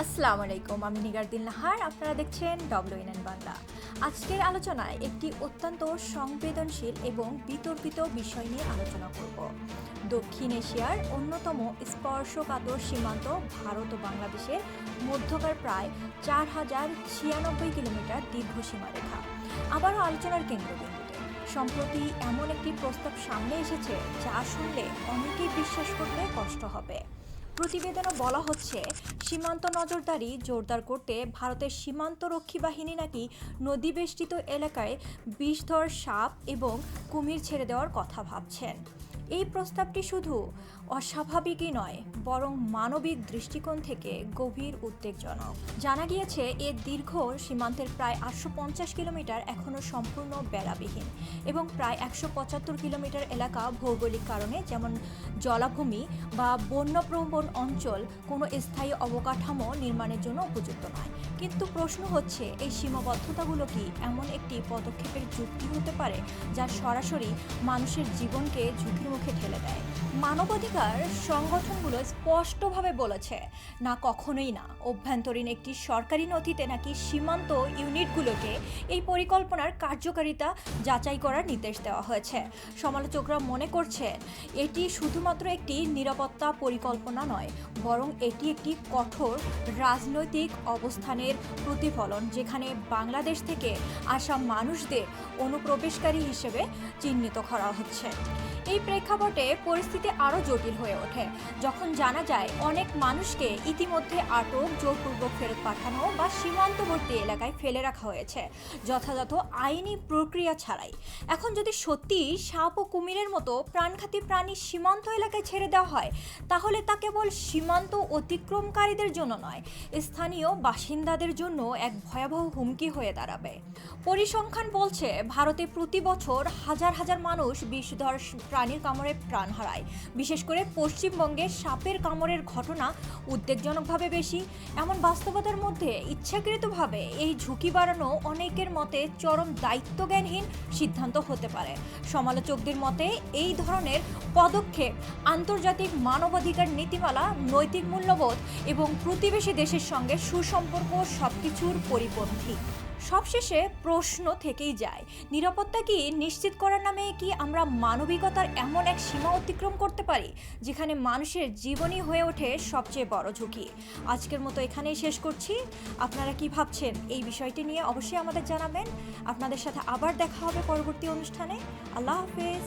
আসসালামু আলাইকুম, আমি নিগার দিল নাহার। আপনারা দেখছেন WNN বাংলা। আজকের আলোচনায় একটি অত্যন্ত সংবেদনশীল এবং বিতর্কিত বিষয় নিয়ে আলোচনা করব। দক্ষিণ এশিয়ার অন্যতম স্পর্শকাতর সীমান্ত ভারত ও বাংলাদেশের মধ্যকার প্রায় 4096 কিলোমিটার দীর্ঘ সীমারেখা আবারও আলোচনার কেন্দ্রবিন্দুতে। সম্প্রতি এমন একটি প্রস্তাব সামনে এসেছে যা শুনলে অনেকেই বিশ্বাস করতে কষ্ট হবে। প্রতিবেদনে বলা হচ্ছে, সীমান্ত নজরদারি জোরদার করতে ভারতের সীমান্তরক্ষী বাহিনী নাকি নদীবেষ্টিত এলাকায় বিষধর সাপ এবং কুমির ছেড়ে দেওয়ার কথা ভাবছেন। এই প্রস্তাবটি শুধু অস্বাভাবিকই নয়, বরং মানবিক দৃষ্টিকোণ থেকে গভীর উদ্বেগজনক। জানা গিয়েছে, এর দীর্ঘ সীমান্তের প্রায় 850 কিলোমিটার এখনও সম্পূর্ণ বেড়াবিহীন এবং প্রায় 175 কিলোমিটার এলাকা ভৌগোলিক কারণে, যেমন জলাভূমি বা বন্যপ্রবণ অঞ্চল, কোনো স্থায়ী অবকাঠামো নির্মাণের জন্য উপযুক্ত নয়। কিন্তু প্রশ্ন হচ্ছে, এই সীমাবদ্ধতাগুলো কি এমন একটি পদক্ষেপের যুক্তি হতে পারে যা সরাসরি মানুষের জীবনকে ঝুঁকির মুখে ঠেলে দেয়? মানবাধিকার সংগঠনগুলো স্পষ্টভাবে বলেছে, না, কখনোই না। অভ্যন্তরীণ একটি সরকারি নথিতে নাকি সীমান্ত ইউনিটগুলোকে এই পরিকল্পনার কার্যকারিতা যাচাই করার নির্দেশ দেওয়া হয়েছে। সমালোচকরা মনে করছেন, এটি শুধুমাত্র একটি নিরাপত্তা পরিকল্পনা নয়, বরং এটি একটি কঠোর রাজনৈতিক অবস্থানের প্রতিফলন, যেখানে বাংলাদেশ থেকে আসা মানুষদের অনুপ্রবেশকারী হিসেবে চিহ্নিত করা হচ্ছে। এই প্রেক্ষাপটে পরিস্থিতি আরও জটিল হয়ে ওঠে যখন জানা যায় অনেক মানুষকে ইতিমধ্যে আটক, জোরপূর্বক ফেরত পাঠানো বা সীমান্তবর্তী এলাকায় ফেলে রাখা হয়েছে যথাযথ আইনি প্রক্রিয়া ছাড়াই। এখন যদি সত্যি সাপ ও কুমিরের মতো প্রাণঘাতী প্রাণী সীমান্ত এলাকায় ছেড়ে দেওয়া হয়, তাহলে তা কেবল সীমান্ত অতিক্রমকারীদের জন্য নয়, স্থানীয় বাসিন্দাদের জন্য এক ভয়াবহ হুমকি হয়ে দাঁড়াবে। পরিসংখ্যান বলছে, ভারতে প্রতি বছর হাজার হাজার মানুষ বিষধর প্রাণীর কামড়ে প্রাণ হারায়। বিশেষ করে পশ্চিমবঙ্গে সাপের কামড়ের ঘটনা উদ্বেগজনকভাবে বেশি। এমন বাস্তবতার মধ্যে ইচ্ছাকৃতভাবে এই ঝুঁকি বাড়ানো অনেকের মতে চরম দায়িত্বজ্ঞানহীন সিদ্ধান্ত হতে পারে। সমালোচকদের মতে, এই ধরনের পদক্ষেপ আন্তর্জাতিক মানবাধিকার নীতিমালা, নৈতিক মূল্যবোধ এবং প্রতিবেশী দেশের সঙ্গে সুসম্পর্ক সবকিছুর পরিপন্থী। সবশেষে প্রশ্ন থেকেই যায়, নিরাপত্তা কি নিশ্চিত করার নামে কি আমরা মানবিকতার এমন এক সীমা অতিক্রম করতে পারি যেখানে মানুষের জীবনই হয়ে ওঠে সবচেয়ে বড় ঝুঁকি? আজকের মতো এখানেই শেষ করছি। আপনারা কি ভাবছেন এই বিষয়টি নিয়ে অবশ্যই আমাদের জানাবেন। আপনাদের সাথে আবার দেখা হবে পরবর্তী অনুষ্ঠানে। আল্লাহ হাফেজ।